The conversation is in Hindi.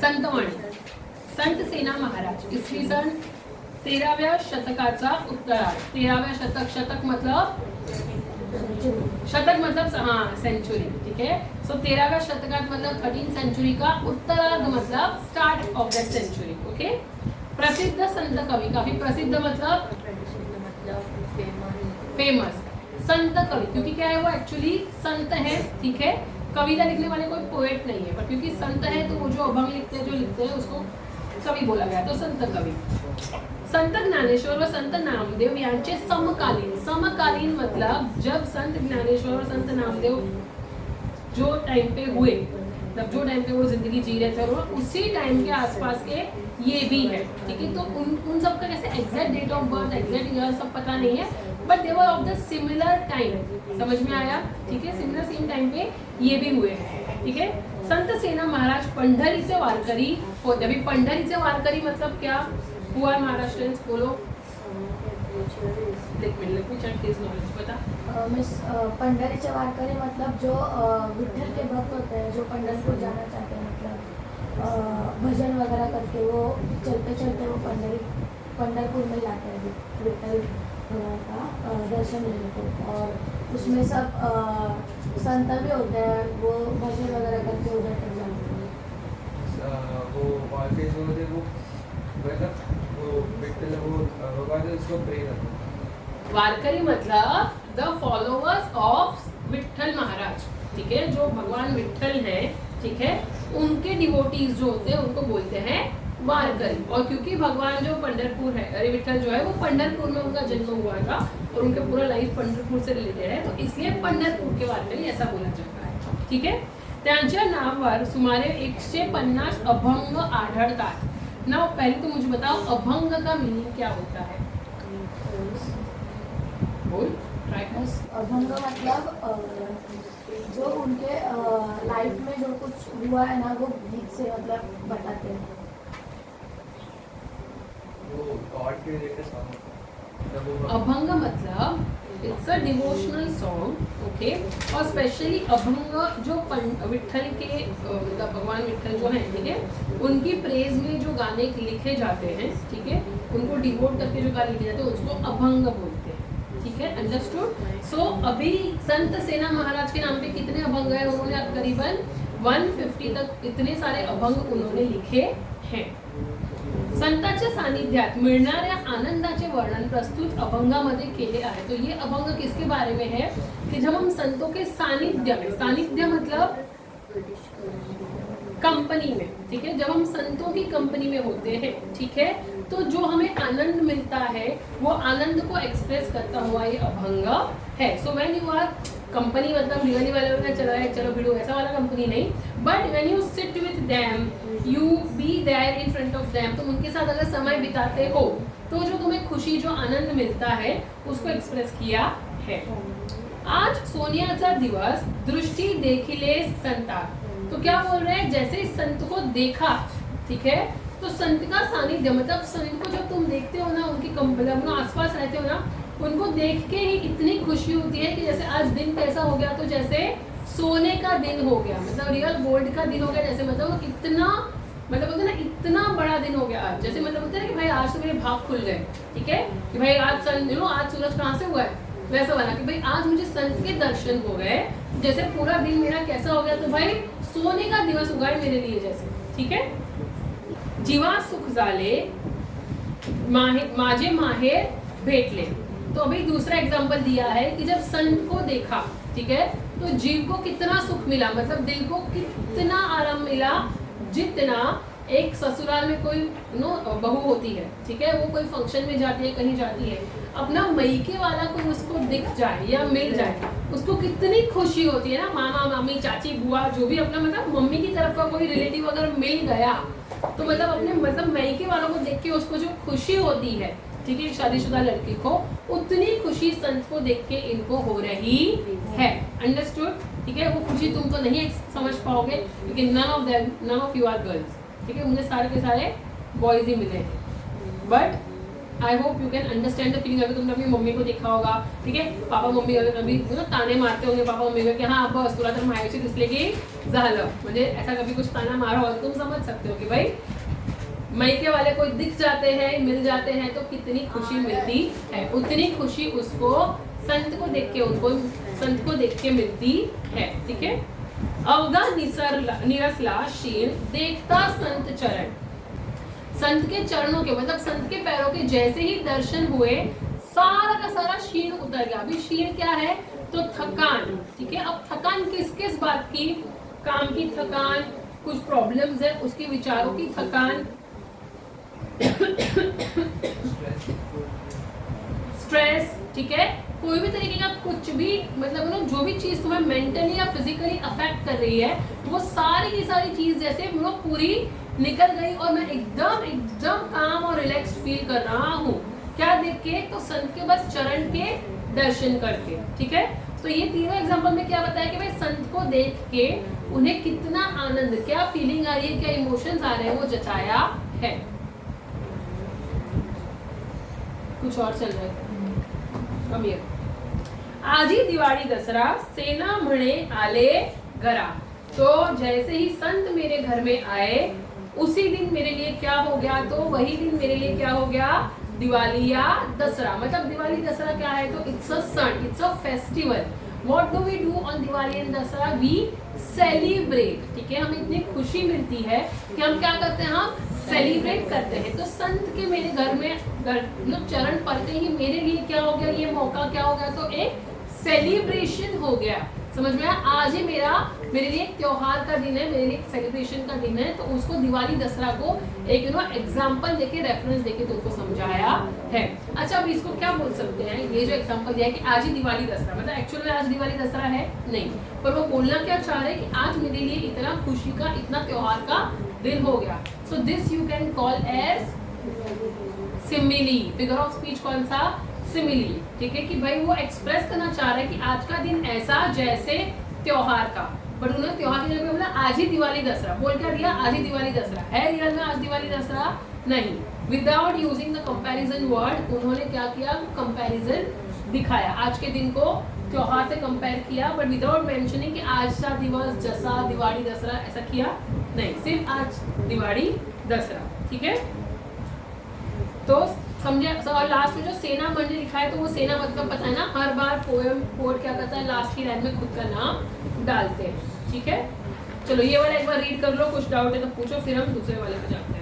संतवाणी. संत सेना महाराज इसवी सन 13व्या शतकाचा उत्तरार्ध. 13व्या शतक, शतक मतलब हाँ सेंचुरी, ठीक है. सो 13व्या शतकात मतलब 13th सेंचुरी का उत्तरार्ध मतलब start of that century. Okay. प्रसिद्ध संत कवि, काफी प्रसिद्ध मतलब फेमस संत कवि, क्योंकि क्या है वो एक्चुअली संत है, ठीक है. कविता लिखने वाले कोई पोएट नहीं है, पर क्योंकि संत है तो वो जो अभंग लिखते हैं, जो लिखते हैं उसको कवि बोला गया, तो संत कवि. संत ज्ञानेश्वर व संत नामदेव यांचे समकालीन. समकालीन मतलब जब संत ज्ञानेश्वर और संत नामदेव जो टाइम पे हुए, तब जो टाइम पे वो जिंदगी जी रहे थे, और उसी टाइम के आसपास के ये भी है, ठीक है. तो उन सब का कैसे exact date of birth, exact year सब पता नहीं है, but they were of the similar time. समझ में आया, ठीक है. सिमिलर सेम टाइम पे ये भी हुए हैं, ठीक है. संत सेना महाराज पंढरीचे वारकरी होते. अभी पंढरीचे वारकरी मतलब क्या हुआ महाराष्ट्र, बोलो. पंढरीचे वारकरी मतलब जो विठ्ठल के भक्त होते हैं, जो पंढरपुर जाना चाहते हैं, मतलब भजन वगैरह करके वो चलते चलते वो पंढरपुर में जाते हैं विठ्ठल का दर्शन लेने को. और उसमें सब संत भी होते हैं, वो भजन वगैरह करके उधर तक जाते हैं. वो वारकरी जो होते वो मतलब वो विठ्ठल वो भगवान उसको प्रे करते हैं. वारकरी मतलब द फॉलोअर्स ऑफ विठ्ठल महाराज, ठीक है. जो भगवान विठ्ठल है, ठीक है, उनके डिवोटीज जो होते हैं उनको बोलते हैं वारकरी. और क्योंकि भगवान जो पंढरपुर है, अरे विठ्ठल जो है वो पंढरपुर में उनका जन्म हुआ था और उनका पूरा लाइफ पंढरपुर से रिलेटेड है, तो इसलिए पंढरपुर के वारकरी ऐसा बोला जाता है, ठीक है. त्यांच्या नावावर सुमारे 150 अभंग आढळतात. ना पहले तो मुझे बताओ अभंग का मीनिंग क्या होता है. बोल, ट्राई कर. अभंग मतलब जो उनके लाइफ में जो कुछ हुआ है ना, वो गीत से मतलब बताते हैं. वो गॉड के रिलेटेड सॉन्ग. अभंग मतलब it's a devotional song, okay. और स्पेशली अभंग जो विठ्ठल के मतलब भगवान विठ्ठल जो हैं, ठीक है, उनकी प्रेज में जो गाने लिखे जाते हैं, ठीक है, उनको डिवोट करके जो गाने लिखे जाते हैं उसको अभंग बोलते हैं, ठीक है. अंडरस्टूड. सो अभी संत सेना महाराज के नाम पे कितने अभंग है, उन्होंने करीबन 150 तक इतने सारे अभंग उन्होंने लिखे हैं. संतांच्या सानिध्यात मिळणाऱ्या आनंदाचे वर्णन प्रस्तुत अभंगामध्ये केले आहे. तो ये अभंग किसके बारे में है कि जब हम संतों के सानिध्य में, सानिध्य मतलब कंपनी में, ठीक है, जब हम संतों की कंपनी में होते हैं, ठीक है, तो जो हमें आनंद मिलता है वो आनंद को एक्सप्रेस करता हुआ ये अभंग है. So when you are company मतलब रियली वाले चला है चलो भिड़ो ऐसा वाला कंपनी नहीं, but when you sit with them, you be there in front of them, तुम उनके साथ अगर समय बिताते हो तो जो तुम्हें खुशी, जो आनंद मिलता है उसको एक्सप्रेस किया है. आज सोनियाचा दिवस दृष्टि देखिले संता. तो क्या बोल रहे हैं, जैसे इस संत को देखा, ठीक है, तो संत का सानिध्य मतलब संत को जब तुम देखते हो ना, उनकी मतलब आसपास रहते हो ना, उनको देख के ही इतनी खुशी होती है कि जैसे आज दिन कैसा हो गया, तो जैसे सोने का दिन हो गया, मतलब रियल गोल्ड का दिन हो गया, जैसे मतलब इतना मतलब बोलते ना इतना बड़ा दिन हो गया आज, जैसे मतलब बोलते हैं कि भाई आज तो मेरे भाग खुल गए, ठीक है, कि भाई आज आज सूरज कहाँ से हुआ है, वैसा वाला कि भाई आज मुझे संत के दर्शन हो गए, जैसे पूरा दिन मेरा कैसा हो गया, तो भाई सोने का दिवस हुआ है मेरे लिए जैसे, ठीक है. जीवा सुख झाले माझे माहेर भेटले. तो अभी दूसरा एग्जांपल दिया है कि जब संत को देखा, ठीक है, तो जीव को कितना सुख मिला, मतलब दिल को कितना आराम मिला, जितना एक ससुराल में कोई बहू होती है, ठीक है, वो कोई फंक्शन में जाती है, कहीं जाती है, अपना मैके वाला कोई उसको दिख जाए या मिल जाए, उसको कितनी खुशी होती है ना. मामा मामी चाची बुआ जो भी अपना मतलब मम्मी की तरफ का कोई रिलेटिव अगर मिल गया तो मतलब अपने मतलब मैके वालों को देख के उसको जो खुशी होती है, ठीक है, शादीशुदा लड़की को, उतनी खुशी संत को देख के इनको हो रही है. अंडरस्टूड, ठीक है. वो खुशी तुम तो नहीं समझ पाओगे क्योंकि none of you are girls, ठीक है, मुझे सारे के सारे बॉयज ही मिले हैं, but I hope you can understand the feeling. अगर तुमने अपनी मम्मी को देखा होगा, ठीक है, पापा मम्मी अगर कभी ताने मारते होंगे पापा मम्मी को कि हाँ बस तुला तर मायाची दिसले की झालं, म्हणजे ऐसा कभी कुछ ताना मारा होगा तो तुम समझ सकते हो कि भाई मायके वाले कोई दिख जाते हैं, मिल जाते हैं तो कितनी खुशी मिलती है। उतनी खुशी उसको संत को देख के मिलती है, ठीक है। अवगा निरसला शीण देखता संत चरण, संत के चरणों के मतलब संत के पैरों के जैसे ही दर्शन हुए सारा का सारा क्षीण उतर गया। अभी क्षीण क्या है तो थकान, ठीक है। अब थकान किस किस बात की, काम की थकान, कुछ प्रॉब्लम्स है उसके विचारों की थकान, स्ट्रेस, ठीक है, कोई भी तरीके का कुछ भी मतलब जो भी चीज तुम्हें मेंटली या फिजिकली अफेक्ट कर रही है वो सारी की सारी चीज जैसे पूरी निकल गई और मैं एकदम काम और रिलैक्स फील कर रहा हूँ। क्या देख के तो संत के बस चरण के दर्शन करके, ठीक है। तो ये तीनों एग्जांपल में क्या बताया कि भाई संत को देख के उन्हें कितना आनंद, क्या फीलिंग आ रही है, क्या इमोशंस आ रहे हैं वो जताया है। कुछ और चल रहा है कम ये। आजी दिवाळी दसरा सेना म्हणे आले घरा। तो जैसे ही संत मेरे घर में आए उसी दिन मेरे लिए क्या हो गया, तो वही दिन मेरे लिए क्या हो गया, दिवाली या दसरा। मतलब दिवाली दसरा क्या है तो it's a sun, it's a festival. What do we do on Diwali and Dussehra, we celebrate, ठीक है। हमें इतनी खुशी मिलती है कि हम क्या करते हैं, हम सेलिब्रेट करते हैं। तो संत के मेरे घर में चरण पड़ते ही मेरे लिए क्या हो गया, ये मौका क्या हो गया, तो एक सेलिब्रेशन हो गया। समझ में आया। आज ही मेरे लिए एक त्योहार का दिन है, मेरे लिए एक सेलिब्रेशन का दिन है। तो उसको दिवाली दसरा को एक एग्जांपल देके, रेफरेंस देके तुमको समझाया है। अच्छा अब इसको क्या बोल सकते हैं, ये जो एग्जांपल दिया है कि आज ही दिवाली दसरा, मतलब एक्चुअल में आज दिवाली दसरा है नहीं, पर वो बोलना क्या चाह रहे हैं कि आज मेरे लिए इतना खुशी का, इतना त्योहार का दिन हो गया। So this you can call as simile. Figure of speech कौन सा, सिमिली, ठीक है। कि भाई वो एक्सप्रेस करना चाह रहे हैं कि आज का दिन ऐसा जैसे त्योहार का, बट उन्होंने त्योहार के जगह बोला आज ही दिवाली दसरा। बोल क्या दिया, आज ही दिवाली दसरा है, रियल में आज दिवाली दसरा नहीं। Without using the comparison word उन्होंने क्या किया, कंपैरिजन दिखाया, आज के दिन को त्योहार से कंपेयर किया, बट विदाउट मेंशनिंग कि आज का दिवस जैसा दिवाली दसरा, ऐसा किया नहीं, सिर्फ आज दिवाली दसरा, ठीक है। तो समझे। और लास्ट में जो सेना मंडल लिखा है तो वो सेना मतलब पता है ना, हर बार पोएट क्या करता है, लास्ट की लाइन में खुद का नाम डालते हैं, ठीक है। चलो ये वाला एक बार रीड कर लो, कुछ डाउट है तो पूछो, फिर हम दूसरे वाले पे जाते हैं।